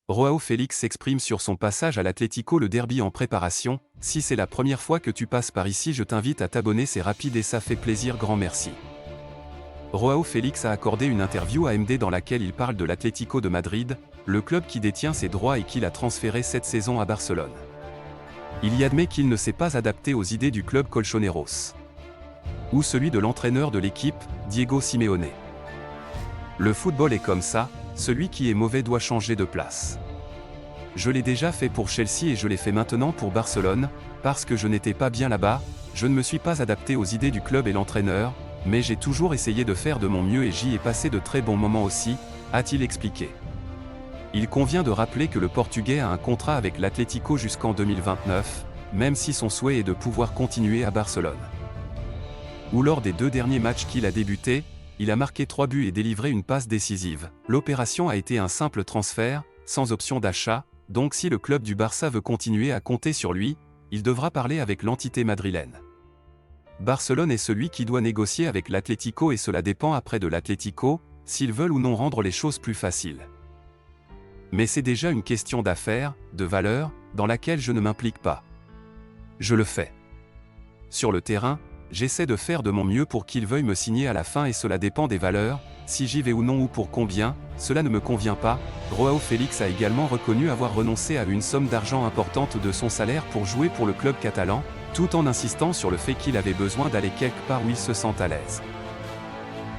Joao Félix s'exprime sur son passage à l'Atlético, le derby en préparation. Si c'est la première fois que tu passes par ici, je t'invite à t'abonner, c'est rapide et ça fait plaisir, grand merci. Joao Félix a accordé une interview à MD dans laquelle il parle de l'Atlético de Madrid, le club qui détient ses droits et qui l'a transféré cette saison à Barcelone. Il y admet qu'il ne s'est pas adapté aux idées du club colchoneros. Ou celui de l'entraîneur de l'équipe, Diego Simeone. Le football est comme ça, celui qui est mauvais doit changer de place. Je l'ai déjà fait pour Chelsea et je l'ai fait maintenant pour Barcelone, parce que je n'étais pas bien là-bas, je ne me suis pas adapté aux idées du club et l'entraîneur, mais j'ai toujours essayé de faire de mon mieux et j'y ai passé de très bons moments aussi, a-t-il expliqué. Il convient de rappeler que le Portugais a un contrat avec l'Atlético jusqu'en 2029, même si son souhait est de pouvoir continuer à Barcelone. Où lors des 2 derniers matchs qu'il a débuté, il a marqué 3 buts et délivré une passe décisive. L'opération a été un simple transfert, sans option d'achat, donc si le club du Barça veut continuer à compter sur lui, il devra parler avec l'entité madrilène. Barcelone est celui qui doit négocier avec l'Atlético et cela dépend après de l'Atlético, s'ils veulent ou non rendre les choses plus faciles. Mais c'est déjà une question d'affaires, de valeur, dans laquelle je ne m'implique pas. Je le fais. Sur le terrain, j'essaie de faire de mon mieux pour qu'ils veuillent me signer à la fin et cela dépend des valeurs, si j'y vais ou non ou pour combien, cela ne me convient pas. Joao Félix a également reconnu avoir renoncé à une somme d'argent importante de son salaire pour jouer pour le club catalan, tout en insistant sur le fait qu'il avait besoin d'aller quelque part où il se sent à l'aise.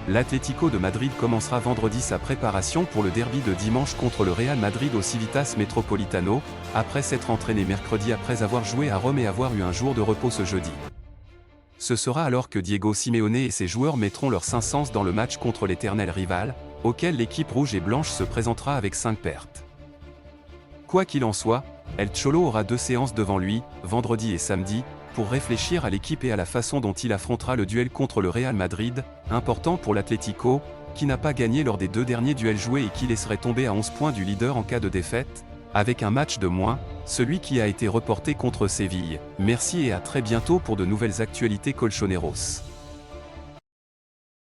L'Atlético de Madrid commencera vendredi sa préparation pour le derby de dimanche contre le Real Madrid au Civitas Metropolitano, après s'être entraîné mercredi après avoir joué à Rome et avoir eu un jour de repos ce jeudi. Ce sera alors que Diego Simeone et ses joueurs mettront leur 500 dans le match contre l'éternel rival, auquel l'équipe rouge et blanche se présentera avec 5 pertes. Quoi qu'il en soit, El Cholo aura 2 séances devant lui, vendredi et samedi, pour réfléchir à l'équipe et à la façon dont il affrontera le duel contre le Real Madrid, important pour l'Atlético, qui n'a pas gagné lors des 2 derniers duels joués et qui laisserait tomber à 11 points du leader en cas de défaite, avec un match de moins, celui qui a été reporté contre Séville. Merci et à très bientôt pour de nouvelles actualités colchoneros.